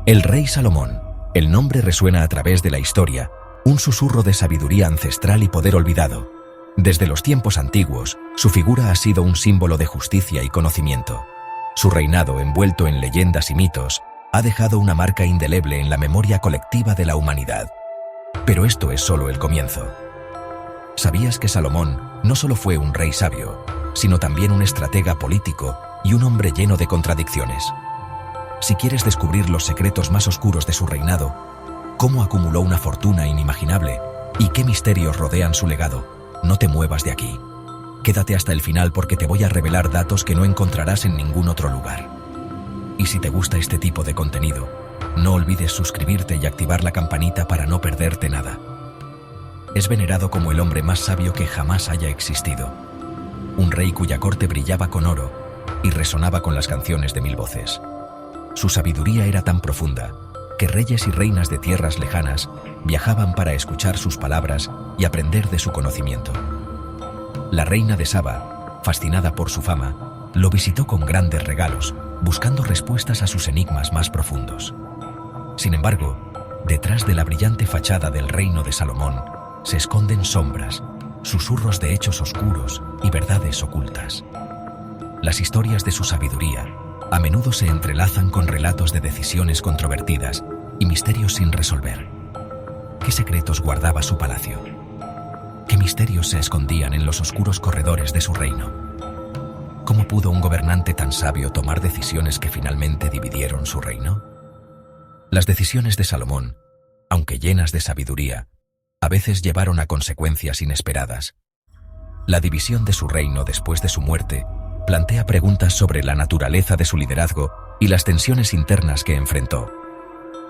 El rey Salomón. El nombre resuena a través de la historia, un susurro de sabiduría ancestral y poder olvidado. Desde los tiempos antiguos, su figura ha sido un símbolo de justicia y conocimiento. Su reinado, envuelto en leyendas y mitos, ha dejado una marca indeleble en la memoria colectiva de la humanidad. Pero esto es solo el comienzo. ¿Sabías que Salomón no solo fue un rey sabio, sino también un estratega político y un hombre lleno de contradicciones? Si quieres descubrir los secretos más oscuros de su reinado, cómo acumuló una fortuna inimaginable y qué misterios rodean su legado, no te muevas de aquí. Quédate hasta el final porque te voy a revelar datos que no encontrarás en ningún otro lugar. Y si te gusta este tipo de contenido, no olvides suscribirte y activar la campanita para no perderte nada. Es venerado como el hombre más sabio que jamás haya existido. Un rey cuya corte brillaba con oro y resonaba con las canciones de mil voces. Su sabiduría era tan profunda que reyes y reinas de tierras lejanas viajaban para escuchar sus palabras y aprender de su conocimiento. La reina de Saba, fascinada por su fama, lo visitó con grandes regalos, buscando respuestas a sus enigmas más profundos. Sin embargo, detrás de la brillante fachada del reino de Salomón se esconden sombras, susurros de hechos oscuros y verdades ocultas. Las historias de su sabiduría a menudo se entrelazan con relatos de decisiones controvertidas y misterios sin resolver. ¿Qué secretos guardaba su palacio? ¿Qué misterios se escondían en los oscuros corredores de su reino? ¿Cómo pudo un gobernante tan sabio tomar decisiones que finalmente dividieron su reino? Las decisiones de Salomón, aunque llenas de sabiduría, a veces llevaron a consecuencias inesperadas. La división de su reino después de su muerte plantea preguntas sobre la naturaleza de su liderazgo y las tensiones internas que enfrentó.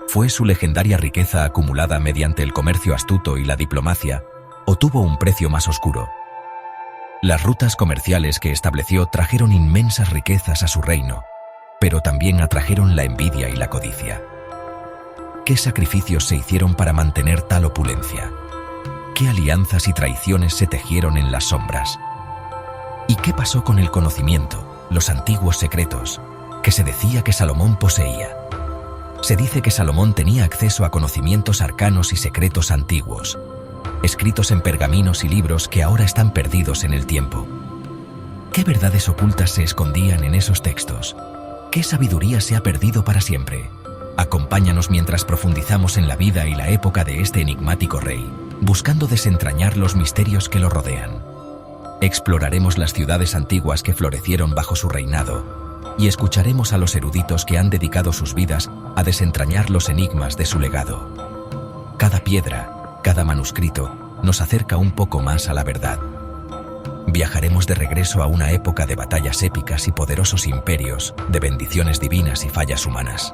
¿Fue su legendaria riqueza acumulada mediante el comercio astuto y la diplomacia, o tuvo un precio más oscuro? Las rutas comerciales que estableció trajeron inmensas riquezas a su reino, pero también atrajeron la envidia y la codicia. ¿Qué sacrificios se hicieron para mantener tal opulencia? ¿Qué alianzas y traiciones se tejieron en las sombras? ¿Y qué pasó con el conocimiento, los antiguos secretos, que se decía que Salomón poseía? Se dice que Salomón tenía acceso a conocimientos arcanos y secretos antiguos, escritos en pergaminos y libros que ahora están perdidos en el tiempo. ¿Qué verdades ocultas se escondían en esos textos? ¿Qué sabiduría se ha perdido para siempre? Acompáñanos mientras profundizamos en la vida y la época de este enigmático rey, buscando desentrañar los misterios que lo rodean. Exploraremos las ciudades antiguas que florecieron bajo su reinado y escucharemos a los eruditos que han dedicado sus vidas a desentrañar los enigmas de su legado. Cada piedra, cada manuscrito, nos acerca un poco más a la verdad. Viajaremos de regreso a una época de batallas épicas y poderosos imperios, de bendiciones divinas y fallas humanas.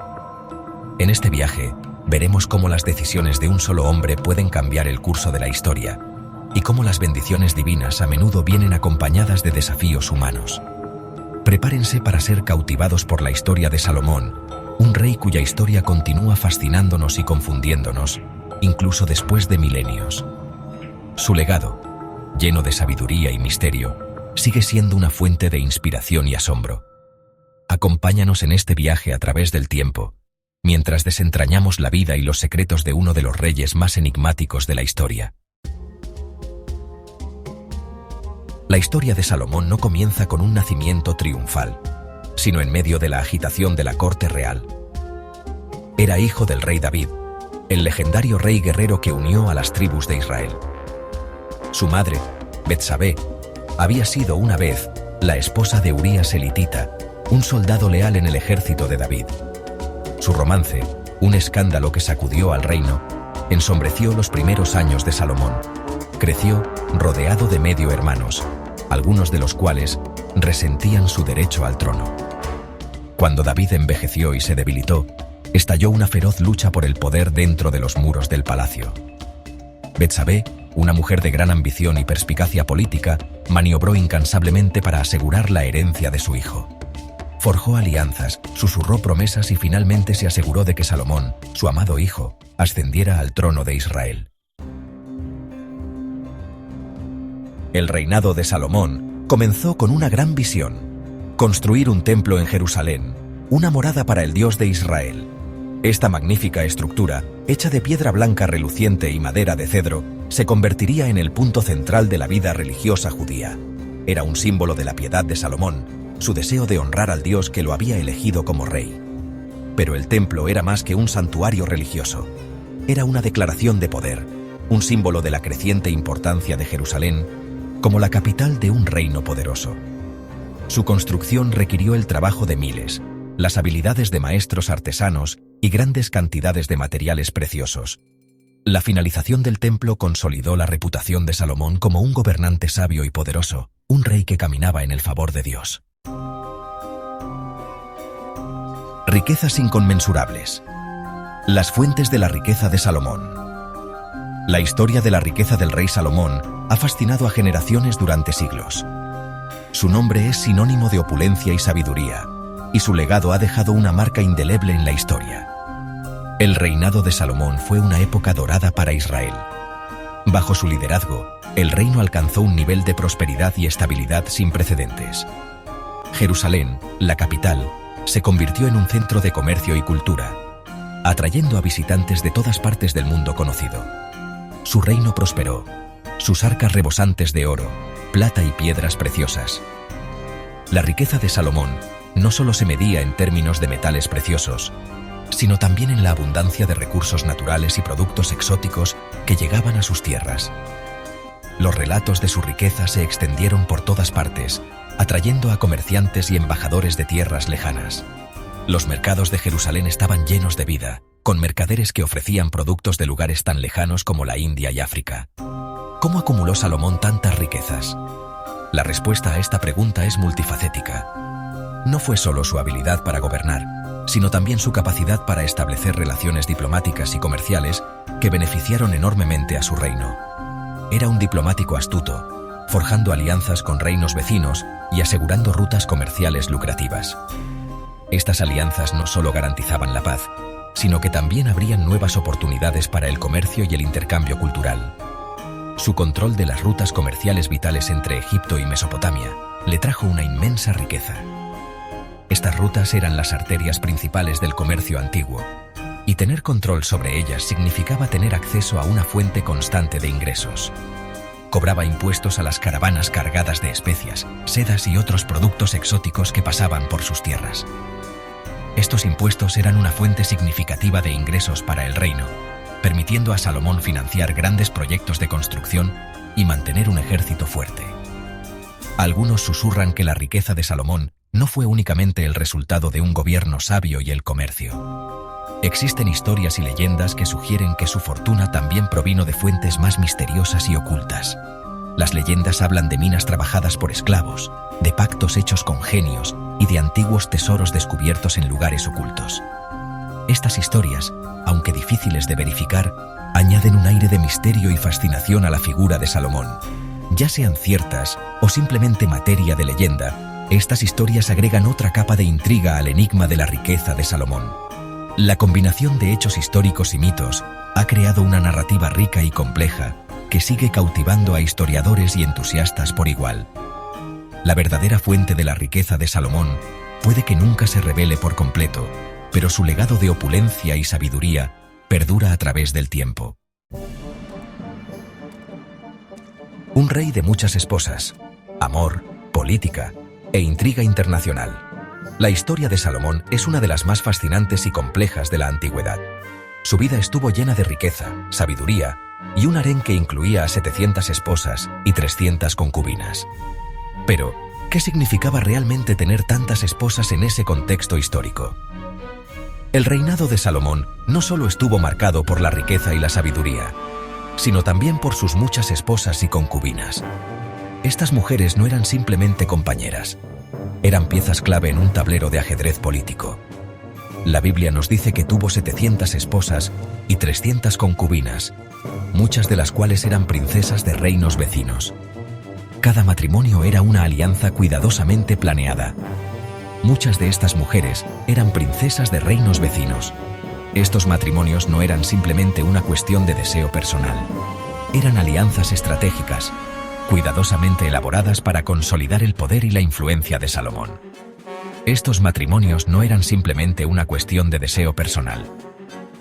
En este viaje, veremos cómo las decisiones de un solo hombre pueden cambiar el curso de la historia, y cómo las bendiciones divinas a menudo vienen acompañadas de desafíos humanos. Prepárense para ser cautivados por la historia de Salomón, un rey cuya historia continúa fascinándonos y confundiéndonos, incluso después de milenios. Su legado, lleno de sabiduría y misterio, sigue siendo una fuente de inspiración y asombro. Acompáñanos en este viaje a través del tiempo, mientras desentrañamos la vida y los secretos de uno de los reyes más enigmáticos de la historia. La historia de Salomón no comienza con un nacimiento triunfal, sino en medio de la agitación de la corte real. Era hijo del rey David, el legendario rey guerrero que unió a las tribus de Israel. Su madre, Betsabé, había sido una vez la esposa de Urías elitita, un soldado leal en el ejército de David. Su romance, un escándalo que sacudió al reino, ensombreció los primeros años de Salomón. Creció rodeado de medio hermanos, algunos de los cuales resentían su derecho al trono. Cuando David envejeció y se debilitó, estalló una feroz lucha por el poder dentro de los muros del palacio. Betsabé, una mujer de gran ambición y perspicacia política, maniobró incansablemente para asegurar la herencia de su hijo. Forjó alianzas, susurró promesas y finalmente se aseguró de que Salomón, su amado hijo, ascendiera al trono de Israel. El reinado de Salomón comenzó con una gran visión: construir un templo en Jerusalén, una morada para el Dios de Israel. Esta magnífica estructura, hecha de piedra blanca reluciente y madera de cedro, se convertiría en el punto central de la vida religiosa judía. Era un símbolo de la piedad de Salomón, su deseo de honrar al Dios que lo había elegido como rey. Pero el templo era más que un santuario religioso. Era una declaración de poder, un símbolo de la creciente importancia de Jerusalén como la capital de un reino poderoso. Su construcción requirió el trabajo de miles, las habilidades de maestros artesanos y grandes cantidades de materiales preciosos. La finalización del templo consolidó la reputación de Salomón como un gobernante sabio y poderoso, un rey que caminaba en el favor de Dios. Riquezas inconmensurables. Las fuentes de la riqueza de Salomón. La historia de la riqueza del rey Salomón ha fascinado a generaciones durante siglos. Su nombre es sinónimo de opulencia y sabiduría, y su legado ha dejado una marca indeleble en la historia. El reinado de Salomón fue una época dorada para Israel. Bajo su liderazgo, el reino alcanzó un nivel de prosperidad y estabilidad sin precedentes. Jerusalén, la capital, se convirtió en un centro de comercio y cultura, atrayendo a visitantes de todas partes del mundo conocido. Su reino prosperó, sus arcas rebosantes de oro, plata y piedras preciosas. La riqueza de Salomón no solo se medía en términos de metales preciosos, sino también en la abundancia de recursos naturales y productos exóticos que llegaban a sus tierras. Los relatos de su riqueza se extendieron por todas partes, atrayendo a comerciantes y embajadores de tierras lejanas. Los mercados de Jerusalén estaban llenos de vida, con mercaderes que ofrecían productos de lugares tan lejanos como la India y África. ¿Cómo acumuló Salomón tantas riquezas? La respuesta a esta pregunta es multifacética. No fue solo su habilidad para gobernar, sino también su capacidad para establecer relaciones diplomáticas y comerciales que beneficiaron enormemente a su reino. Era un diplomático astuto, forjando alianzas con reinos vecinos y asegurando rutas comerciales lucrativas. Estas alianzas no solo garantizaban la paz, sino que también abrían nuevas oportunidades para el comercio y el intercambio cultural. Su control de las rutas comerciales vitales entre Egipto y Mesopotamia le trajo una inmensa riqueza. Estas rutas eran las arterias principales del comercio antiguo, y tener control sobre ellas significaba tener acceso a una fuente constante de ingresos. Cobraba impuestos a las caravanas cargadas de especias, sedas y otros productos exóticos que pasaban por sus tierras. Estos impuestos eran una fuente significativa de ingresos para el reino, permitiendo a Salomón financiar grandes proyectos de construcción y mantener un ejército fuerte. Algunos susurran que la riqueza de Salomón no fue únicamente el resultado de un gobierno sabio y el comercio. Existen historias y leyendas que sugieren que su fortuna también provino de fuentes más misteriosas y ocultas. Las leyendas hablan de minas trabajadas por esclavos, de pactos hechos con genios y de antiguos tesoros descubiertos en lugares ocultos. Estas historias, aunque difíciles de verificar, añaden un aire de misterio y fascinación a la figura de Salomón. Ya sean ciertas o simplemente materia de leyenda, estas historias agregan otra capa de intriga al enigma de la riqueza de Salomón. La combinación de hechos históricos y mitos ha creado una narrativa rica y compleja que sigue cautivando a historiadores y entusiastas por igual. La verdadera fuente de la riqueza de Salomón puede que nunca se revele por completo, pero su legado de opulencia y sabiduría perdura a través del tiempo. Un rey de muchas esposas, amor, política e intriga internacional. La historia de Salomón es una de las más fascinantes y complejas de la antigüedad. Su vida estuvo llena de riqueza, sabiduría y un harén que incluía a 700 esposas y 300 concubinas. Pero, ¿qué significaba realmente tener tantas esposas en ese contexto histórico? El reinado de Salomón no solo estuvo marcado por la riqueza y la sabiduría, sino también por sus muchas esposas y concubinas. Estas mujeres no eran simplemente compañeras, eran piezas clave en un tablero de ajedrez político. La Biblia nos dice que tuvo 700 esposas y 300 concubinas, muchas de las cuales eran princesas de reinos vecinos. Cada matrimonio era una alianza cuidadosamente planeada. Muchas de estas mujeres eran princesas de reinos vecinos. Estos matrimonios no eran simplemente una cuestión de deseo personal. Eran alianzas estratégicas, cuidadosamente elaboradas para consolidar el poder y la influencia de Salomón. Estos matrimonios no eran simplemente una cuestión de deseo personal.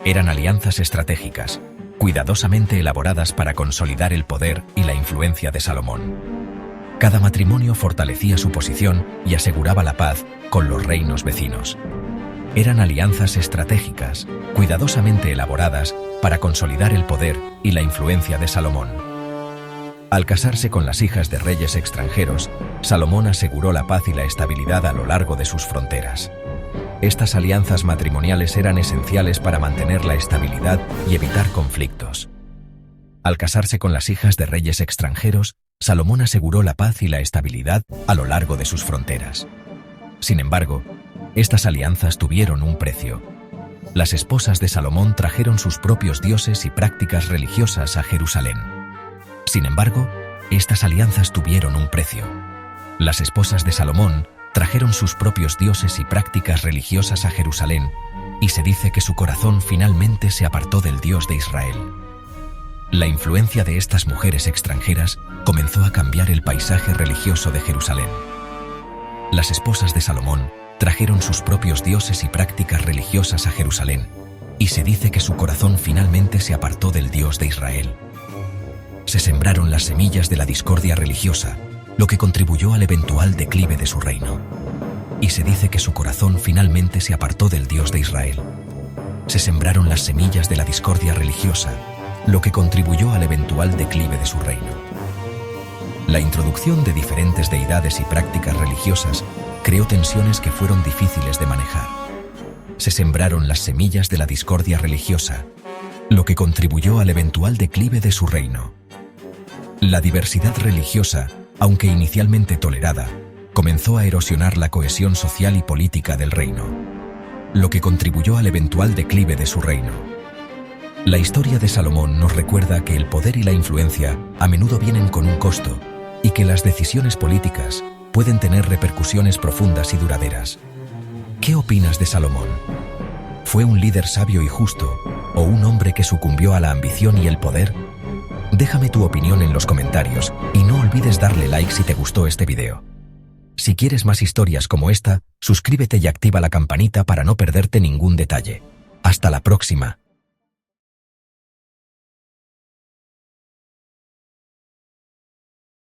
Eran alianzas estratégicas, cuidadosamente elaboradas para consolidar el poder y la influencia de Salomón. Cada matrimonio fortalecía su posición y aseguraba la paz con los reinos vecinos. Eran alianzas estratégicas, cuidadosamente elaboradas para consolidar el poder y la influencia de Salomón. Al casarse con las hijas de reyes extranjeros, Salomón aseguró la paz y la estabilidad a lo largo de sus fronteras. Estas alianzas matrimoniales eran esenciales para mantener la estabilidad y evitar conflictos. Al casarse con las hijas de reyes extranjeros, Salomón aseguró la paz y la estabilidad a lo largo de sus fronteras. Sin embargo, estas alianzas tuvieron un precio. Las esposas de Salomón trajeron sus propios dioses y prácticas religiosas a Jerusalén. Sin embargo, estas alianzas tuvieron un precio. Las esposas de Salomón trajeron sus propios dioses y prácticas religiosas a Jerusalén, y se dice que su corazón finalmente se apartó del Dios de Israel. La influencia de estas mujeres extranjeras comenzó a cambiar el paisaje religioso de Jerusalén. Las esposas de Salomón trajeron sus propios dioses y prácticas religiosas a Jerusalén, y se dice que su corazón finalmente se apartó del Dios de Israel. Se sembraron las semillas de la discordia religiosa, lo que contribuyó al eventual declive de su reino. Y se dice que su corazón finalmente se apartó del Dios de Israel. Se sembraron las semillas de la discordia religiosa, lo que contribuyó al eventual declive de su reino. La introducción de diferentes deidades y prácticas religiosas creó tensiones que fueron difíciles de manejar. Se sembraron las semillas de la discordia religiosa, lo que contribuyó al eventual declive de su reino. La diversidad religiosa, aunque inicialmente tolerada, comenzó a erosionar la cohesión social y política del reino, lo que contribuyó al eventual declive de su reino. La historia de Salomón nos recuerda que el poder y la influencia a menudo vienen con un costo, y que las decisiones políticas pueden tener repercusiones profundas y duraderas. ¿Qué opinas de Salomón? ¿Fue un líder sabio y justo, o un hombre que sucumbió a la ambición y el poder? Déjame tu opinión en los comentarios y no olvides darle like si te gustó este video. Si quieres más historias como esta, suscríbete y activa la campanita para no perderte ningún detalle. Hasta la próxima.